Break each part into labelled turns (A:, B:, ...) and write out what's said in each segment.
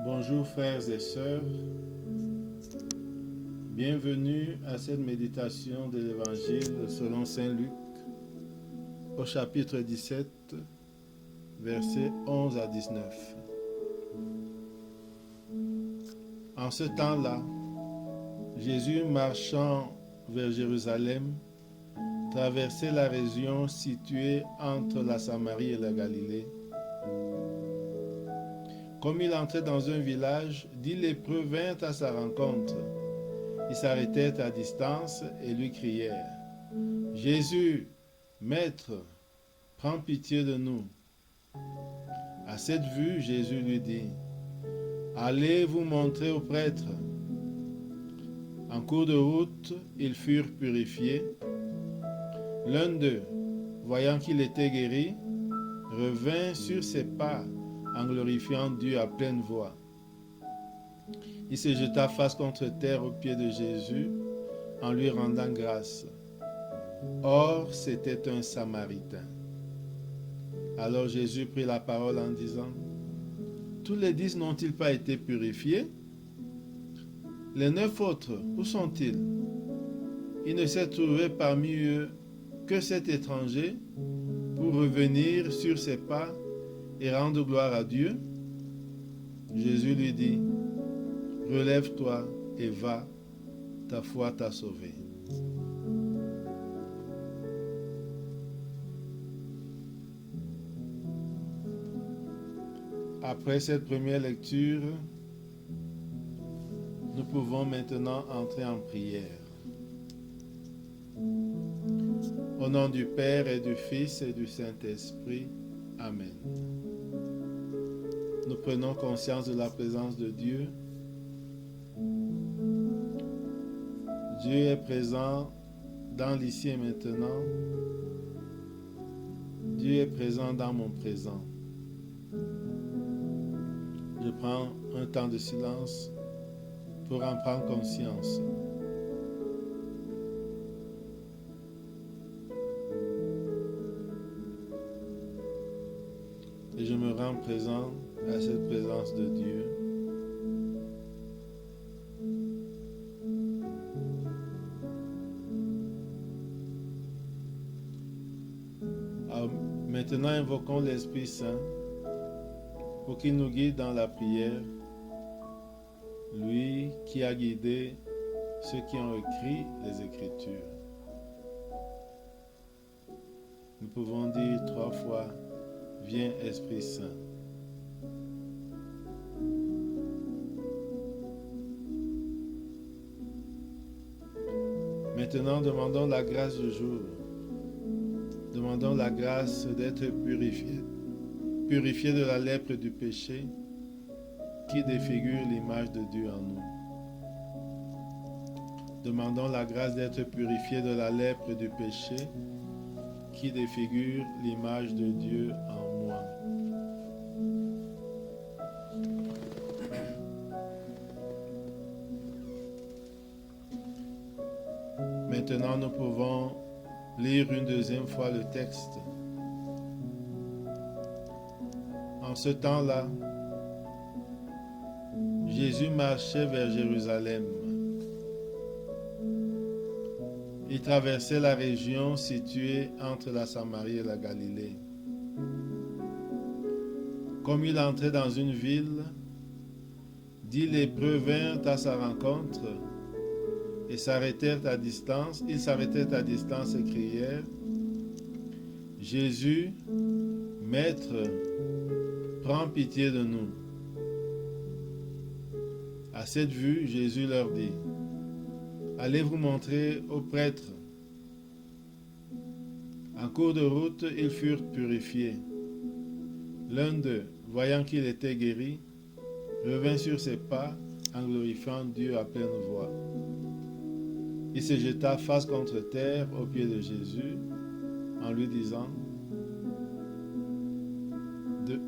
A: Bonjour frères et sœurs, bienvenue à cette méditation de l'Évangile selon Saint Luc au chapitre 17, versets 11 à 19. En ce temps-là, Jésus marchant vers Jérusalem, traversait la région située entre la Samarie et la Galilée. Comme il entrait dans un village, 10 lépreux vinrent à sa rencontre. Ils s'arrêtèrent à distance et lui crièrent: « Jésus, Maître, prends pitié de nous. » À cette vue, Jésus lui dit: « Allez vous montrer au prêtre. » En cours de route, ils furent purifiés. L'un d'eux, voyant qu'il était guéri, revint sur ses pas en glorifiant Dieu à pleine voix. Il se jeta face contre terre aux pieds de Jésus en lui rendant grâce. Or, c'était un Samaritain. Alors Jésus prit la parole en disant: « Tous les 10 n'ont-ils pas été purifiés? Les 9 autres, où sont-ils? Il ne s'est trouvé parmi eux que cet étranger pour revenir sur ses pas et rendre gloire à Dieu. » Jésus lui dit: « Relève-toi et va, ta foi t'a sauvé. » Après cette première lecture, nous pouvons maintenant entrer en prière. Au nom du Père et du Fils et du Saint-Esprit. Amen. Nous prenons conscience de la présence de Dieu. Dieu est présent dans l'ici et maintenant. Dieu est présent dans mon présent. Je prends un temps de silence pour en prendre conscience. Et je me rends présent à cette présence de Dieu. Alors, maintenant, invoquons l'Esprit Saint pour qu'il nous guide dans la prière, lui qui a guidé ceux qui ont écrit les Écritures. Nous pouvons dire 3 fois: « Viens Esprit Saint ». Maintenant, demandons la grâce du jour. Demandons la grâce d'être purifiés de la lèpre du péché qui défigure l'image de Dieu en nous. Demandons la grâce d'être purifiés de la lèpre du péché qui défigure l'image de Dieu en moi. Maintenant, nous pouvons lire une deuxième fois le texte. En ce temps-là, Jésus marchait vers Jérusalem. Il traversait la région située entre la Samarie et la Galilée. Comme il entrait dans une ville, 10 lépreux vinrent à sa rencontre et s'arrêtèrent à distance. Ils s'arrêtèrent à distance et crièrent: « Jésus, Maître, prends pitié de nous. » À cette vue, Jésus leur dit: « Allez vous montrer au prêtre. » En cours de route, ils furent purifiés. L'un d'eux, voyant qu'il était guéri, revint sur ses pas en glorifiant Dieu à pleine voix. Il se jeta face contre terre aux pieds de Jésus en lui disant,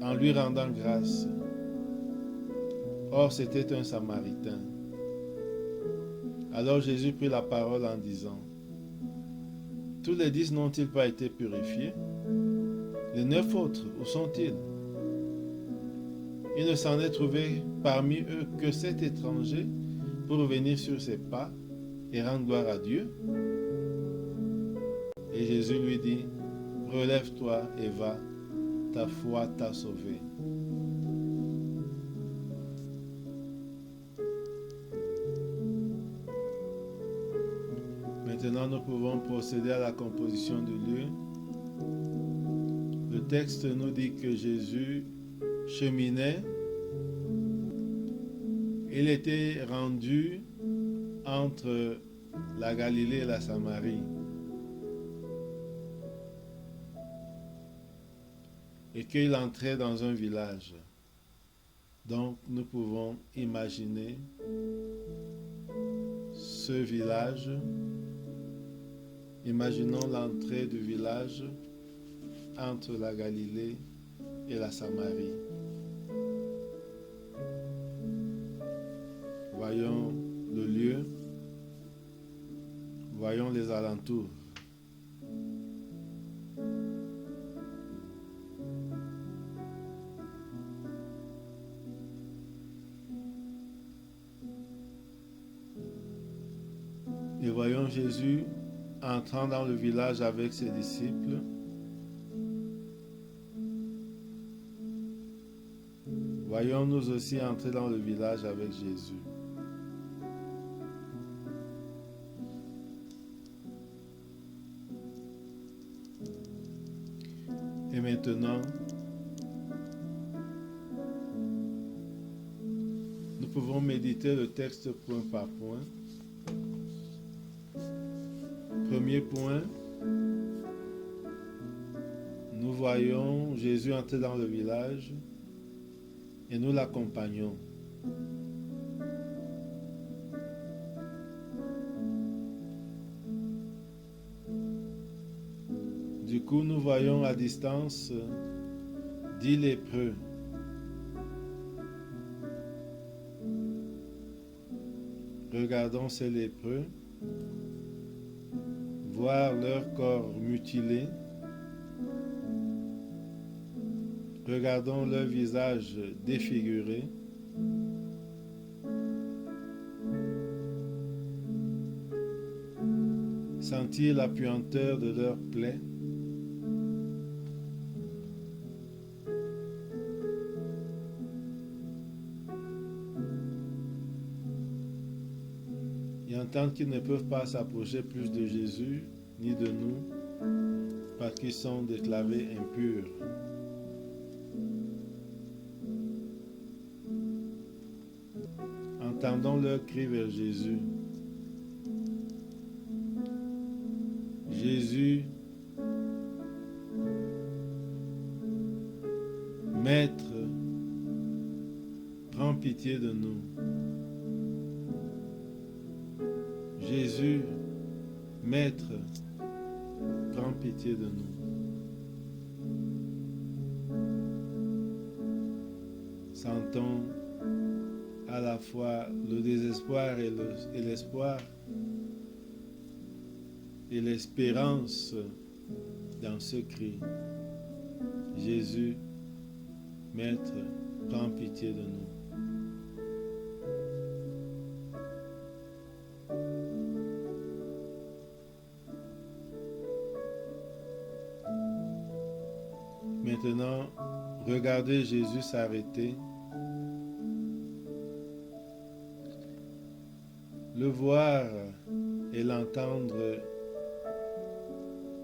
A: en lui rendant grâce. Or, c'était un Samaritain. Alors Jésus prit la parole en disant: « Tous les 10 n'ont-ils pas été purifiés? Les 9 autres, où sont-ils? » Il ne s'en est trouvé parmi eux que 7 étrangers pour venir sur ses pas et rendre gloire à Dieu. Et Jésus lui dit, relève-toi et va, ta foi t'a sauvé. Maintenant, nous pouvons procéder à la composition du lieu. Le texte nous dit que Jésus cheminait. Il était rendu entre la Galilée et la Samarie. Et qu'il entrait dans un village. Donc, nous pouvons imaginer ce village. Imaginons l'entrée du village entre la Galilée et la Samarie. Voyons le lieu, voyons les alentours. Et voyons Jésus entrant dans le village avec ses disciples. Voyons nous aussi entrer dans le village avec Jésus. Et maintenant, nous pouvons méditer le texte point par point. Premier point, nous voyons Jésus entrer dans le village et nous l'accompagnons. Du coup, nous voyons à distance 10 lépreux. Regardons ces lépreux, voir leur corps mutilé. Regardons leur visage défiguré. Sentir la puanteur de leurs plaies. Et entendre qu'ils ne peuvent pas s'approcher plus de Jésus ni de nous parce qu'ils sont déclarés impurs. Entendons leur cri vers Jésus. Jésus, Maître, prends pitié de nous. Jésus, Maître, prends pitié de nous. Sentons à la fois le désespoir et l'espoir et l'espérance dans ce cri. Jésus, Maître, prends pitié de nous. Maintenant, regardez Jésus s'arrêter. Le voir et l'entendre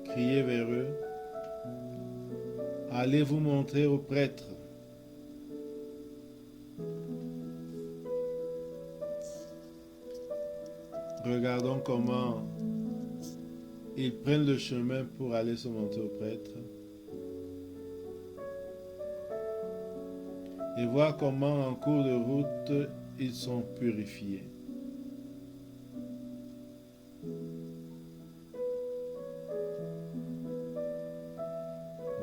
A: crier vers eux. Allez vous montrer aux prêtres. Regardons comment ils prennent le chemin pour aller se montrer aux prêtres. Et voir comment en cours de route ils sont purifiés.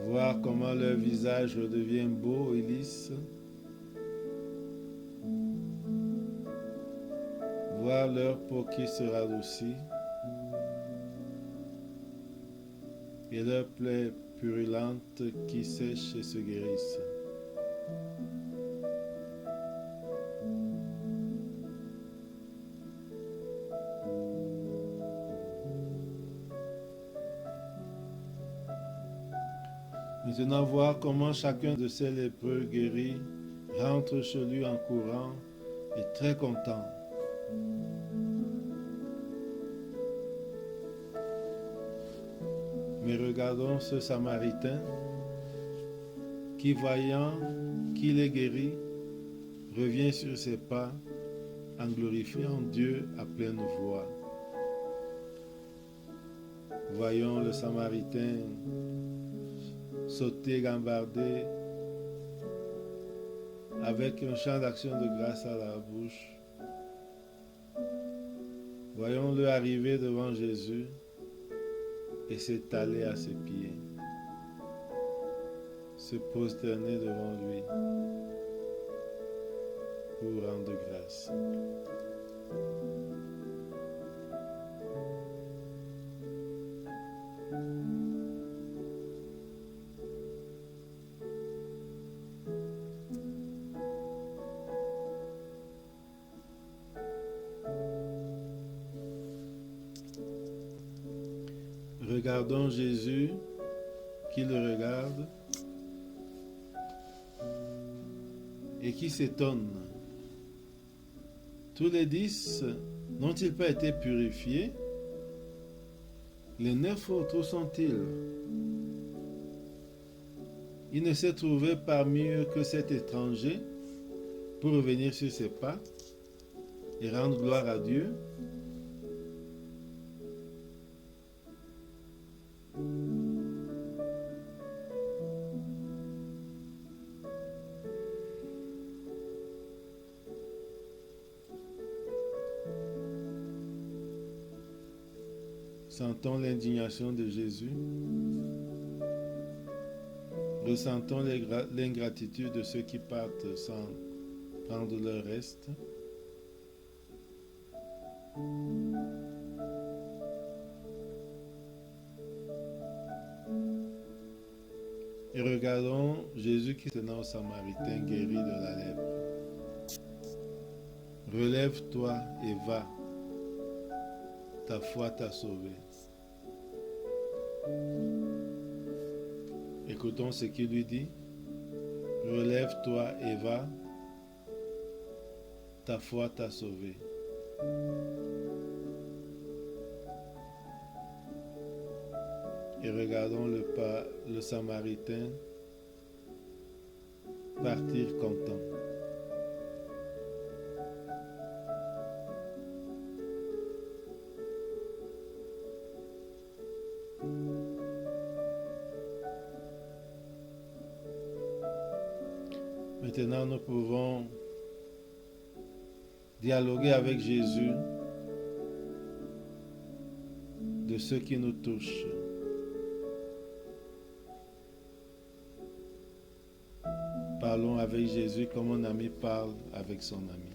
A: Voir comment leur visage devient beau et lisse. Voir leur peau qui se radoucit. Et leurs plaies purulentes qui sèchent et se guérissent. Maintenant, voir comment chacun de ces lépreux guéris rentre chez lui en courant et très content. Mais regardons ce Samaritain qui, voyant qu'il est guéri, revient sur ses pas en glorifiant Dieu à pleine voix. Voyons le Samaritain sauter, gambarder, avec un chant d'action de grâce à la bouche. Voyons-le arriver devant Jésus et s'étaler à ses pieds, se prosterner devant lui pour rendre grâce. Regardons Jésus qui le regarde et qui s'étonne. Tous les 10 n'ont-ils pas été purifiés? Les 9 autres, où sont-ils? Il ne s'est trouvé parmi eux que cet étranger pour revenir sur ses pas et rendre gloire à Dieu. Sentons l'indignation de Jésus. Ressentons l'ingratitude de ceux qui partent sans prendre leur reste. Et regardons Jésus qui tenait au Samaritain guéri de la lèpre. Relève-toi et va. Ta foi t'a sauvé. Écoutons ce qu'il lui dit. Relève-toi et va. Ta foi t'a sauvé. Et regardons le Samaritain partir content. Maintenant, nous pouvons dialoguer avec Jésus de ce qui nous touche. Parlons avec Jésus comme un ami parle avec son ami.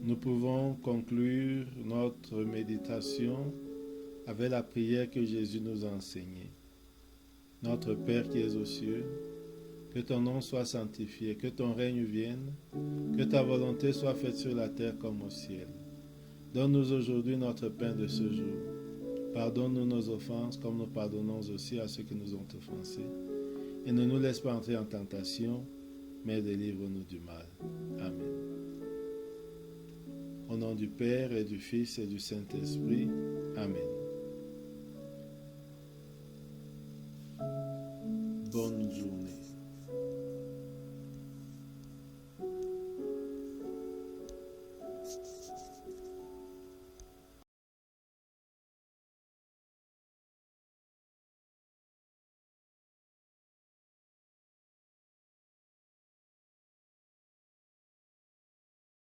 A: Nous pouvons conclure notre méditation avec la prière que Jésus nous a enseignée. Notre Père qui es aux cieux, que ton nom soit sanctifié, que ton règne vienne, que ta volonté soit faite sur la terre comme au ciel. Donne-nous aujourd'hui notre pain de ce jour. Pardonne-nous nos offenses comme nous pardonnons aussi à ceux qui nous ont offensés. Et ne nous laisse pas entrer en tentation, mais délivre-nous du mal. Amen. Au nom du Père et du Fils et du Saint-Esprit. Amen.